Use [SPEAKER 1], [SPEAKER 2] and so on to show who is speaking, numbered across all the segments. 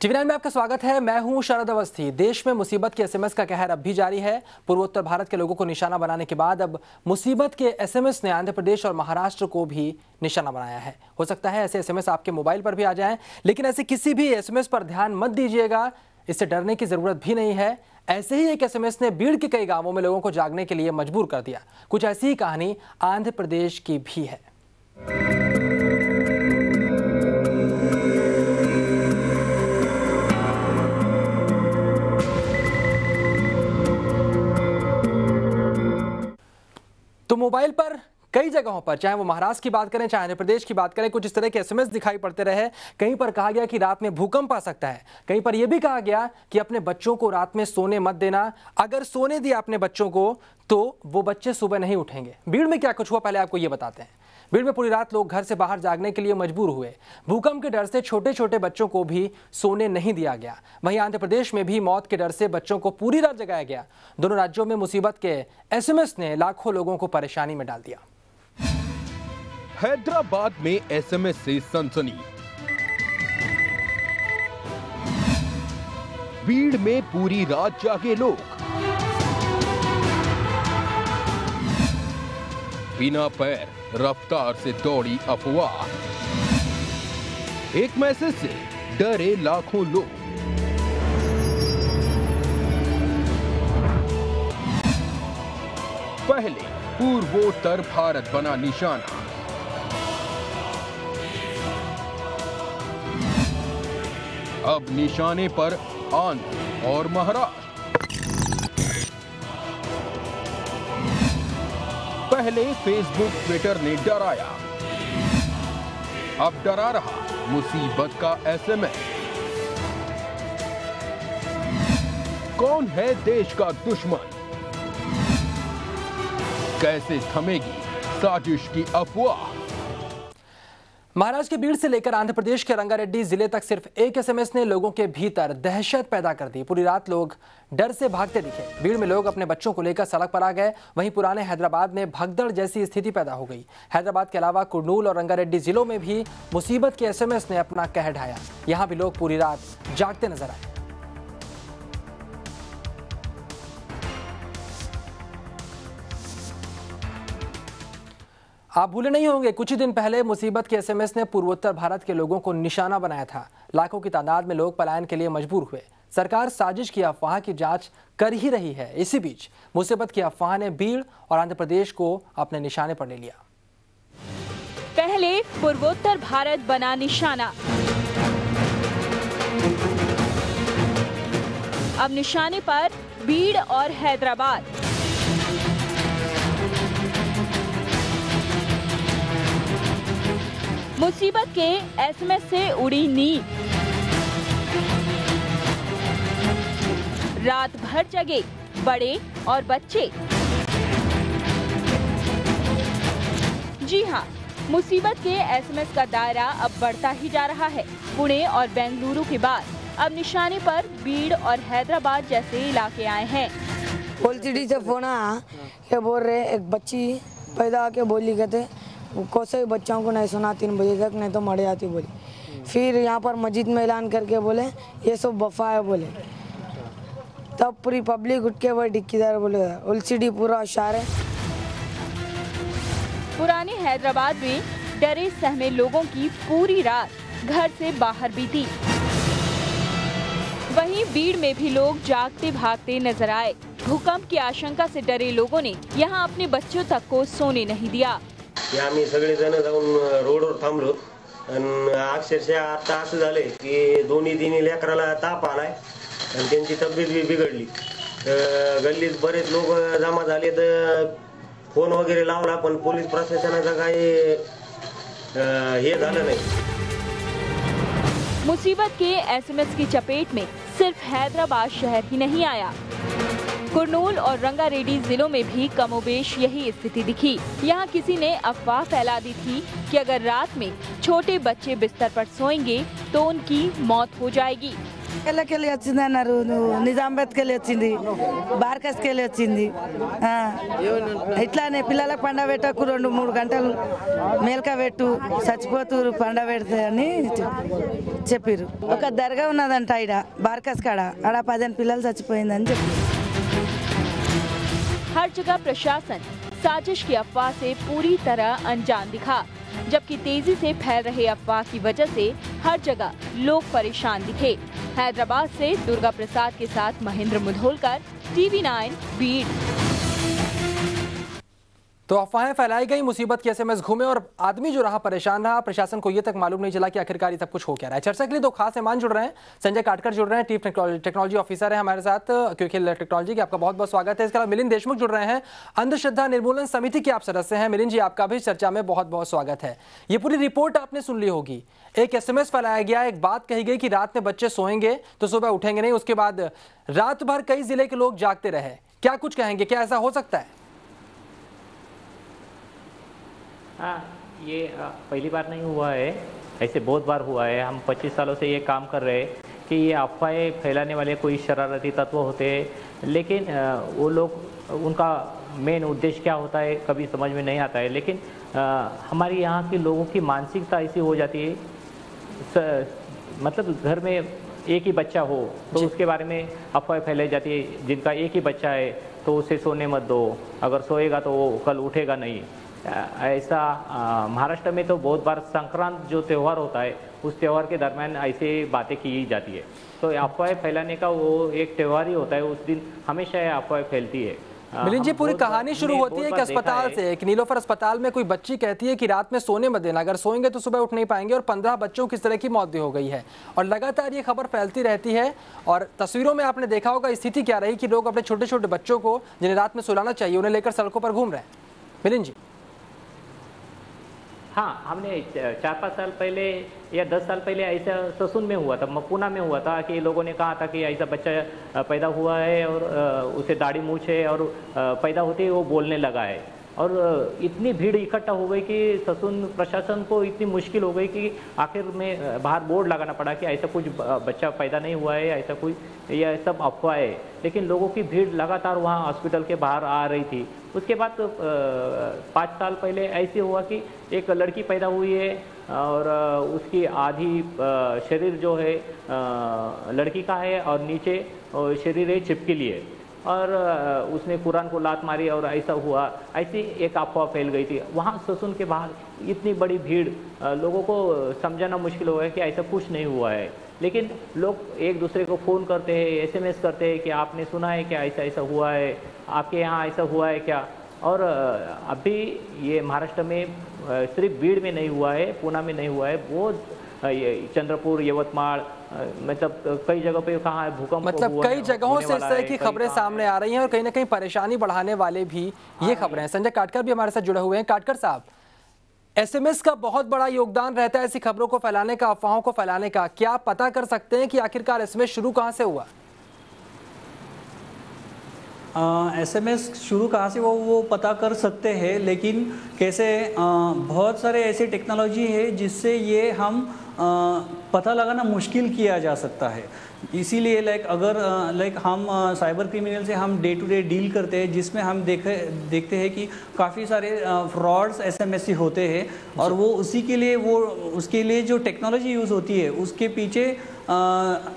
[SPEAKER 1] TV9 में आपका स्वागत है। मैं हूं शरद अवस्थी। देश में मुसीबत के एसएमएस का कहर अब भी जारी है। पूर्वोत्तर भारत के लोगों को निशाना बनाने के बाद अब मुसीबत के एसएमएस ने आंध्र प्रदेश और महाराष्ट्र को भी निशाना बनाया है। हो सकता है ऐसे एसएमएस आपके मोबाइल पर भी आ जाएं, लेकिन ऐसे किसी भी एसएमएस पर ध्यान मत दीजिएगा। इससे डरने की जरूरत भी नहीं है। ऐसे ही एक एसएमएस ने बीड़ के कई गांवों में लोगों को जागने के लिए मजबूर कर दिया। कुछ ऐसी ही कहानी आंध्र प्रदेश की भी है। तो मोबाइल पर कई जगहों पर, चाहे वो महाराष्ट्र की बात करें चाहे आंध्र प्रदेश की बात करें, कुछ इस तरह के एसएमएस दिखाई पड़ते रहे। कहीं पर कहा गया कि रात में भूकंप आ सकता है। कहीं पर यह भी कहा गया कि अपने बच्चों को रात में सोने मत देना। अगर सोने दिया अपने बच्चों को तो वो बच्चे सुबह नहीं उठेंगे। भीड़ में क्या कुछ हुआ पहले आपको ये बताते हैं। भीड़ में पूरी रात लोग घर से बाहर जागने के लिए मजबूर हुए। भूकंप के डर से छोटे छोटे बच्चों को भी सोने नहीं दिया गया। वहीं आंध्र प्रदेश में भी मौत के डर से बच्चों को पूरी रात जगाया गया। दोनों राज्यों में मुसीबत के एसएमएस ने लाखों लोगों को परेशानी में डाल दिया।
[SPEAKER 2] हैदराबाद में एसएमएस से सनसनी। भीड़ में पूरी रात जागे लोग। बिना पैर रफ्तार से दौड़ी अफवाह। एक मैसेज से डरे लाखों लोग। पहले पूर्वोत्तर भारत बना निशाना। अब निशाने पर आंध्र और महाराष्ट्र। पहले फेसबुक ट्विटर ने डराया, अब डरा रहा मुसीबत का एसएमएस। कौन है देश का दुश्मन? कैसे थमेगी साजिश की अफवाह?
[SPEAKER 1] महाराष्ट्र के बीड़ से लेकर आंध्र प्रदेश के रंगारेड्डी जिले तक सिर्फ एक एसएमएस ने लोगों के भीतर दहशत पैदा कर दी। पूरी रात लोग डर से भागते दिखे। भीड़ में लोग अपने बच्चों को लेकर सड़क पर आ गए। वहीं पुराने हैदराबाद में भगदड़ जैसी स्थिति पैदा हो गई। हैदराबाद के अलावा कुर्नूल और रंगारेड्डी जिलों में भी मुसीबत के एसएमएस ने अपना कहर ढाया। यहां भी लोग पूरी रात जागते नजर आए। आप भूले नहीं होंगे, कुछ ही दिन पहले मुसीबत के एसएमएस ने पूर्वोत्तर भारत के लोगों को निशाना बनाया था। लाखों की तादाद में लोग पलायन के लिए मजबूर हुए। सरकार साजिश की अफवाह की जांच कर ही रही है। इसी बीच मुसीबत की अफवाह ने बीड़ और आंध्र प्रदेश को अपने निशाने पर ले लिया।
[SPEAKER 3] पहले पूर्वोत्तर भारत बना निशाना, अब निशाने पर बीड़ और हैदराबाद। मुसीबत के एसएमएस से उड़ी नींद। रात भर जगे बड़े और बच्चे। जी हां, मुसीबत के एसएमएस का दायरा अब बढ़ता ही जा रहा है। पुणे और बेंगलुरु के बाद अब निशाने पर बीड़ और हैदराबाद जैसे इलाके आए हैं।
[SPEAKER 4] ओलसीडी से फोन आया, ये बोल रहे एक बच्ची पैदा आके बोली कहते कोसे बच्चों को नहीं सुना 3 बजे तक, नहीं तो मर जाती बोली। फिर यहाँ पर मस्जिद में ऐलान करके बोले ये सब वफा है बोले। तब पूरी पब्लिक उठ के वो डिक्कीदार बोले ओलसीडी पूरा होशियार है।
[SPEAKER 3] पुराने हैदराबाद में डरे सहमे लोगों की पूरी रात घर से बाहर बीती। वहीं बीड़ में भी लोग जागते भागते नजर आए। भूकंप की आशंका से डरे लोगों ने यहाँ अपने बच्चों तक को सोने नहीं दिया।
[SPEAKER 5] आम्ही सगळेजण जाऊन रोडवर थांबलो आणि अक्षरशः आता असं झालंय की दोन्ही तिन्ही लेकराला ताप आलाय आणि त्यांची तब्येत बी बिघडली। गल्लीत बरेच लोक जमा झाले तर फोन वगैरे लावला पण पोलीस प्रशासनाचा काही हे झालं नहीं।
[SPEAKER 3] मुसीबत के एसएमएस की चपेट में सिर्फ हैदराबाद शहर ही नहीं आया। कुर्नूल और रंगारेड्डी जिलों में भी कमोबेश यही स्थिति दिखी। यहाँ किसी ने अफवाह फैला दी थी कि अगर रात में छोटे बच्चे बिस्तर पर सोएंगे तो उनकी मौत हो जाएगी।
[SPEAKER 4] వెళ్ళి వచ్చింది అన్నారు, నిజామాబాద్కి వెళ్ళి వచ్చింది, బార్కస్కి వెళ్ళి వచ్చింది. ఇట్లానే పిల్లలకు పండ పెట్టకు 2-3 గంటలు మేల్క పెట్టు, చచ్చిపోతురు పండ పెడితే అని చెప్పారు. ఒక దర్గా ఉన్నదంట ఈడ బార్కస్ కాడ, ఆడ 10 పిల్లలు చచ్చిపోయిందని చెప్పారు.
[SPEAKER 3] हर जगह प्रशासन साजिश की अफवाह से पूरी तरह अनजान दिखा, जबकि तेजी से फैल रहे अफवाह की वजह से हर जगह लोग परेशान दिखे। हैदराबाद से दुर्गा प्रसाद के साथ महेंद्र मुधोलकर, TV9 बीड।
[SPEAKER 1] तो अफवाहें फैलाई गई, मुसीबत के एसएमएस घूमे और आदमी जो रहा परेशान रहा। प्रशासन को ये तक मालूम नहीं चला कि आखिरकार ये सब कुछ हो क्या रहा है। चर्चा के लिए 2 खास मेहमान जुड़ रहे हैं। संजय काटकर जुड़ रहे हैं, चीफ टेक्नोलॉजी ऑफिसर है हमारे साथ क्विकहिल टेक्नोलॉजी के। आपका बहुत बहुत स्वागत है। इसके अलावा मिलिंद देशमुख जुड़ रहे हैं, अंधश्रद्धा निर्मूलन समिति के आप सदस्य हैं। मिलिंद जी, आपका भी चर्चा में बहुत बहुत स्वागत है। ये पूरी रिपोर्ट आपने सुन ली होगी। एक एसएमएस फैलाया गया, एक बात कही गई कि रात में बच्चे सोएंगे तो सुबह उठेंगे नहीं। उसके बाद रात भर कई जिले के लोग जागते रहे। क्या कुछ कहेंगे, क्या ऐसा हो सकता है?
[SPEAKER 6] हाँ, ये पहली बार नहीं हुआ है, ऐसे बहुत बार हुआ है। हम 25 सालों से ये काम कर रहे हैं कि ये अफवाहें फैलाने वाले कोई शरारती तत्व होते हैं, लेकिन वो लोग उनका मेन उद्देश्य क्या होता है कभी समझ में नहीं आता है। लेकिन हमारी यहाँ के लोगों की मानसिकता ऐसी हो जाती है, मतलब घर में एक ही बच्चा हो तो उसके बारे में अफवाहें फैलाई जाती है। जिनका एक ही बच्चा है तो उसे सोने मत दो, अगर सोएगा तो वो कल उठेगा नहीं। ऐसा महाराष्ट्र में तो बहुत बार संक्रांत जो त्यौहार होता है उस त्यौहार के दरमियान ऐसे बातें की जाती है। तो अफवाहें फैलाने का वो एक त्यौहार ही होता है, उस दिन हमेशा अफवाहें फैलती है।
[SPEAKER 1] मिलिंद जी, पूरी कहानी शुरू होती है एक अस्पताल से। एक नीलोफर अस्पताल में कोई बच्ची कहती है कि रात में सोने मत देना, अगर सोएंगे तो सुबह उठ नहीं पाएंगे। और 15 बच्चों की इस तरह की मौत भी हो गई है और लगातार ये खबर फैलती रहती है। और तस्वीरों में आपने देखा होगा स्थिति क्या रही कि लोग अपने छोटे छोटे बच्चों को जिन्हें रात में सुलाना चाहिए उन्हें लेकर सड़कों पर घूम रहे हैं। मिलिंद जी,
[SPEAKER 6] हाँ, हमने 4-5 साल पहले या 10 साल पहले ऐसा ससुन में हुआ था, पूना में हुआ था कि लोगों ने कहा था कि ऐसा बच्चा पैदा हुआ है और उसे दाढ़ी मूंछ है और पैदा होते ही वो बोलने लगा है। और इतनी भीड़ इकट्ठा हो गई कि ससुन प्रशासन को इतनी मुश्किल हो गई कि आखिर में बाहर बोर्ड लगाना पड़ा कि ऐसा कुछ बच्चा पैदा नहीं हुआ है, ऐसा कोई, यह सब अफवाह है। लेकिन लोगों की भीड़ लगातार वहाँ हॉस्पिटल के बाहर आ रही थी। उसके बाद 5 साल पहले ऐसे हुआ कि एक लड़की पैदा हुई है और उसकी आधी शरीर जो है लड़की का है और नीचे शरीर है छिपकली है, और उसने कुरान को लात मारी और ऐसा हुआ। ऐसी एक अफवाह फैल गई थी। वहाँ ससुन के बाहर इतनी बड़ी भीड़, लोगों को समझाना मुश्किल हो गया कि ऐसा कुछ नहीं हुआ है। लेकिन लोग एक दूसरे को फ़ोन करते हैं, SMS करते हैं कि आपने सुना है क्या, ऐसा ऐसा हुआ है, आपके यहाँ ऐसा हुआ है क्या। और अभी ये महाराष्ट्र में सिर्फ बीड़ में नहीं हुआ है, पूना में नहीं हुआ है, बहुत चंद्रपुर, यवतमाल, मतलब कई जगह पे कहाँ है भूकंप,
[SPEAKER 1] मतलब कई जगहों से इस तरह की खबरें सामने आ रही हैं और कहीं ना कहीं परेशानी बढ़ाने वाले भी ये खबरें हैं। संजय काटकर भी हमारे साथ जुड़े हुए हैं। काटकर साहब, SMS का बहुत बड़ा योगदान रहता है ऐसी खबरों को फैलाने का, अफवाहों को फैलाने का। क्या आप पता कर सकते हैं कि आखिरकार SMS शुरू कहाँ से हुआ?
[SPEAKER 7] SMS शुरू कहाँ से वो पता कर सकते हैं, लेकिन कैसे बहुत सारे ऐसे टेक्नोलॉजी है जिससे ये हम पता लगाना मुश्किल किया जा सकता है। इसीलिए अगर हम साइबर क्रिमिनल से हम डे टू डे डील करते हैं, जिसमें हम देखते हैं कि काफ़ी सारे फ्रॉड्स SMS होते हैं और वो उसके लिए जो टेक्नोलॉजी यूज़ होती है उसके पीछे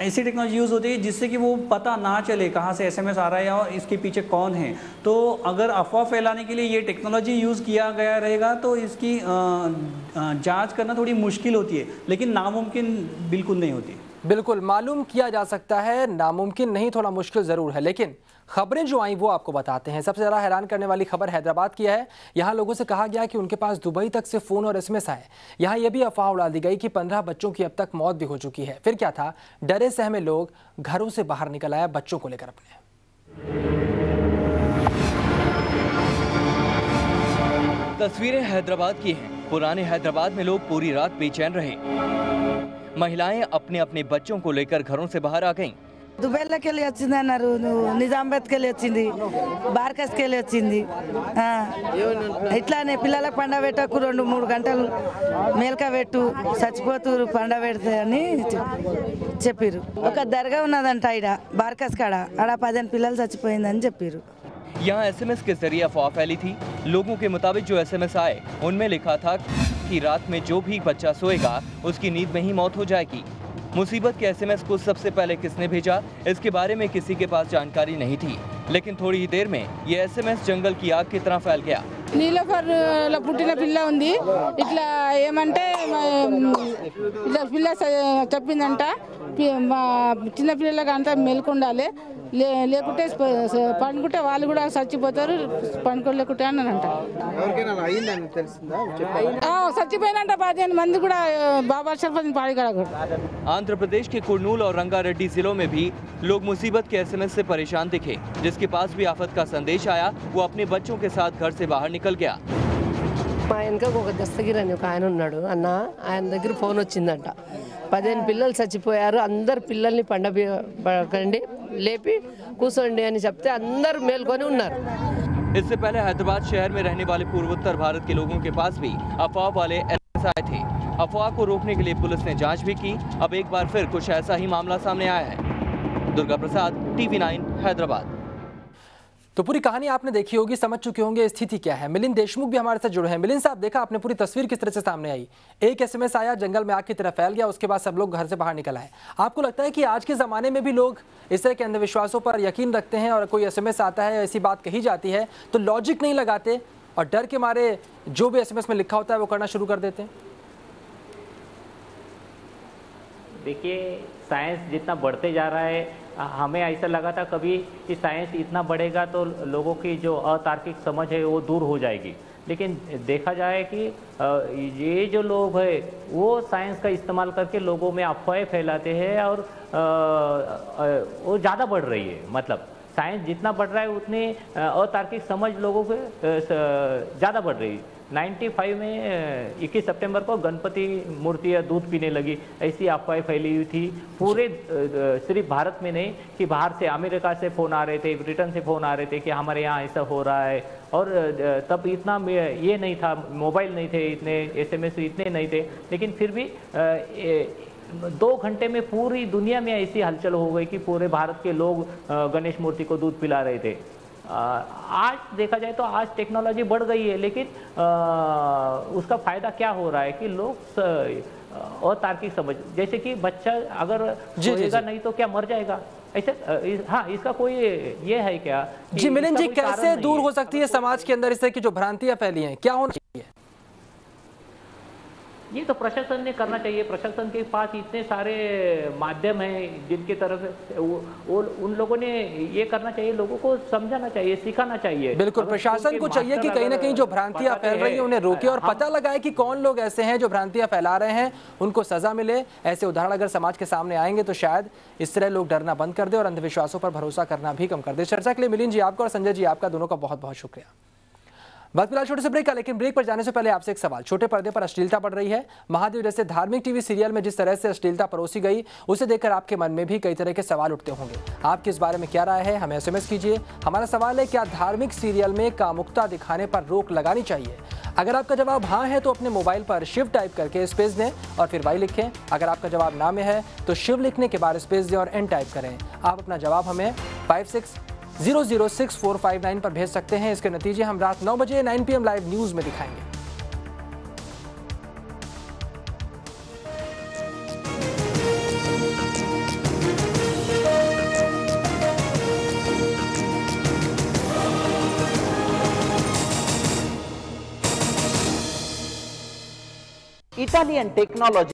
[SPEAKER 7] ऐसी टेक्नोलॉजी यूज़ होती है जिससे कि वो पता ना चले कहाँ से SMS आ रहा है और इसके पीछे कौन है। तो अगर अफवाह फैलाने के लिए ये टेक्नोलॉजी यूज़ किया गया रहेगा तो इसकी जांच करना थोड़ी मुश्किल होती है, लेकिन नामुमकिन बिल्कुल नहीं होती।
[SPEAKER 1] बिल्कुल मालूम किया जा सकता है, नामुमकिन नहीं, थोड़ा मुश्किल ज़रूर है। लेकिन खबरें जो आई वो आपको बताते हैं। सबसे ज़्यादा हैरान करने वाली खबर हैदराबाद की है। यहाँ लोगों से कहा गया कि उनके पास दुबई तक से फ़ोन और SMS आए। यहाँ ये भी अफवाह उड़ा दी गई कि 15 बच्चों की अब तक मौत भी हो चुकी है। फिर क्या था, डरे सहमे लोग घरों से बाहर निकल आए बच्चों को लेकर अपने।
[SPEAKER 8] तस्वीरें हैदराबाद की हैं। पुराने हैदराबाद में लोग पूरी रात बेचैन रहे। महिलाएं अपने अपने बच्चों को लेकर घरों से बाहर आ गईं।
[SPEAKER 4] దుబాయ్లోకి వెళ్ళి వచ్చింది అన్నారు, నిజామాబాద్కి వెళ్ళి వచ్చింది, బార్కస్కి వెళ్ళి వచ్చింది. ఇట్లానే పిల్లలకు పండ పెట్టకు 2-3 గంటలు మేల్క పెట్టు, చచ్చిపోతురు పండ పెడితే అని చెప్పారు. ఒక దర్గా ఉన్నదంట ఈడ బార్కస్ కాడ, ఆడ 15 పిల్లలు చచ్చిపోయిందని చెప్పారు.
[SPEAKER 8] यहाँ एसएमएस के जरिए अफवाह फैली थी। लोगों के मुताबिक जो एसएमएस आए उनमें लिखा था कि रात में जो भी बच्चा सोएगा उसकी नींद में ही मौत हो जाएगी। मुसीबत के एसएमएस को सबसे पहले किसने भेजा, इसके बारे में किसी के पास जानकारी नहीं थी, लेकिन थोड़ी ही देर में ये एसएमएस जंगल की आग की तरह फैल गया।
[SPEAKER 9] నీలోఫర్లో పుట్టిన పిల్ల ఉంది, ఇట్లా ఏమంటే ఇట్లా పిల్ల చెప్పిందంట, చిన్న పిల్లలకు అంతా మెలుకుండాలి, లేకుంటే పండుకుంటే వాళ్ళు కూడా చచ్చిపోతారు, పండుకోలేకుంటే అన్నానంట. చచ్చిపోయినంట 15 మంది కూడా బాబా షరఫుద్దీన్ పాడిగడ.
[SPEAKER 8] आंध्र प्रदेश के कुर्नूल और रंगारेड्डी जिलों में भी लोग मुसीबत के एसएमएस से परेशान दिखे। जिसके पास भी आफत का संदेश आया वो अपने बच्चों के साथ घर से बाहर निकल गया।
[SPEAKER 10] మా వెనక ఒక దస్తగిరి అని ఒక ఆయన ఉన్నాడు అన్న, ఆయన దగ్గర ఫోన్ వచ్చిందంట, 15 పిల్లలు చచ్చిపోయారు, అందరు పిల్లల్ని పండకండి లేపి కూర్చోండి అని చెప్తే అందరూ మేల్కొని ఉన్నారు.
[SPEAKER 8] इससे पहले हैदराबाद शहर में रहने वाले पूर्वोत्तर भारत के लोगों के पास भी अफवाह वाले एसएमएस आए थे। अफवाह को रोकने के लिए पुलिस ने जांच भी की। अब एक बार फिर कुछ ऐसा ही मामला सामने आया है। दुर्गा प्रसाद, TV9 हैदराबाद।
[SPEAKER 1] तो पूरी कहानी आपने देखी होगी, समझ चुके होंगे स्थिति क्या है। मिलिंद देशमुख भी हमारे साथ जुड़े हैं। मिलिंद साहब, देखा आपने पूरी तस्वीर किस तरह से सामने आई। एक एसएमएस आया, जंगल में आग की तरह फैल गया, उसके बाद सब लोग घर से बाहर निकल आए। आपको लगता है कि आज के ज़माने में भी लोग इस तरह के अंधविश्वासों पर यकीन रखते हैं और कोई एसएमएस आता है, ऐसी बात कही जाती है तो लॉजिक नहीं लगाते और डर के मारे जो भी एसएमएस में लिखा होता है वो करना शुरू कर देते हैं?
[SPEAKER 6] देखिए, साइंस जितना बढ़ते जा रहा है, हमें ऐसा लगा था कभी कि साइंस इतना बढ़ेगा तो लोगों की जो अतार्किक समझ है वो दूर हो जाएगी, लेकिन देखा जाए कि ये जो लोग हैं वो साइंस का इस्तेमाल करके लोगों में अफवाहें फैलाते हैं और वो ज़्यादा बढ़ रही है। मतलब साइंस जितना बढ़ रहा है उतनी अतार्किक समझ लोगों को ज़्यादा बढ़ रही है। 95 में 21 सितंबर को गणपति मूर्तियाँ दूध पीने लगी, ऐसी अफवाहें फैली हुई थी पूरे, सिर्फ भारत में नहीं कि बाहर से अमेरिका से फ़ोन आ रहे थे, ब्रिटेन से फ़ोन आ रहे थे कि हमारे यहाँ ऐसा हो रहा है। और तब इतना ये नहीं था, मोबाइल नहीं थे, इतने एसएमएस इतने नहीं थे, लेकिन फिर भी 2 घंटे में पूरी दुनिया में ऐसी हलचल हो गई कि पूरे भारत के लोग गणेश मूर्ति को दूध पिला रहे थे। आज देखा जाए तो आज टेक्नोलॉजी बढ़ गई है, लेकिन उसका फ़ायदा क्या हो रहा है कि लोग अतार्किक समझ, जैसे कि बच्चा अगर सोएगा नहीं तो क्या मर जाएगा, ऐसे हाँ, इसका कोई ये है क्या?
[SPEAKER 1] जी मिलिंद जी, कैसे दूर हो सकती है समाज के अंदर इस तरह की जो भ्रांतियां फैली हैं, क्या होना चाहिए?
[SPEAKER 6] ये तो प्रशासन ने करना चाहिए। प्रशासन के पास इतने सारे माध्यम हैं जिनके तरफ उन लोगों ने ये करना चाहिए, लोगों को समझाना चाहिए, सिखाना चाहिए।
[SPEAKER 1] बिल्कुल, प्रशासन को चाहिए कि कहीं ना कहीं जो भ्रांतियां फैल रही हैं उन्हें रोके और पता लगाए कि कौन लोग ऐसे हैं जो भ्रांतियां फैला रहे हैं, उनको सजा मिले। ऐसे उदाहरण अगर समाज के सामने आएंगे तो शायद इस तरह लोग डरना बंद कर दे और अंधविश्वासों पर भरोसा करना भी कम कर दे। चर्चा के लिए मिलिंद जी आपका और संजय जी आपका दोनों का बहुत बहुत शुक्रिया। बात फिलहाल छोटे से ब्रेक का, लेकिन ब्रेक पर जाने से पहले आपसे एक सवाल। छोटे पर्दे पर अश्लीलता बढ़ रही है। महादेव जैसे धार्मिक टीवी सीरियल में जिस तरह से अश्लीलता परोसी गई, उसे देखकर आपके मन में भी कई तरह के सवाल उठते होंगे। आपके इस बारे में क्या राय है, हमें एसएमएस कीजिए। हमारा सवाल है, क्या धार्मिक सीरियल में कामुकता दिखाने पर रोक लगानी चाहिए? अगर आपका जवाब हाँ है तो अपने मोबाइल पर शिव टाइप करके स्पेस दें और फिर वाई लिखें। अगर आपका जवाब ना में है तो शिव लिखने के बाद स्पेस दें और एन टाइप करें। आप अपना जवाब हमें 56006459 पर भेज सकते हैं। इसके नतीजे हम रात 9 बजे 9 PM लाइव न्यूज में दिखाएंगे।
[SPEAKER 11] Italian technology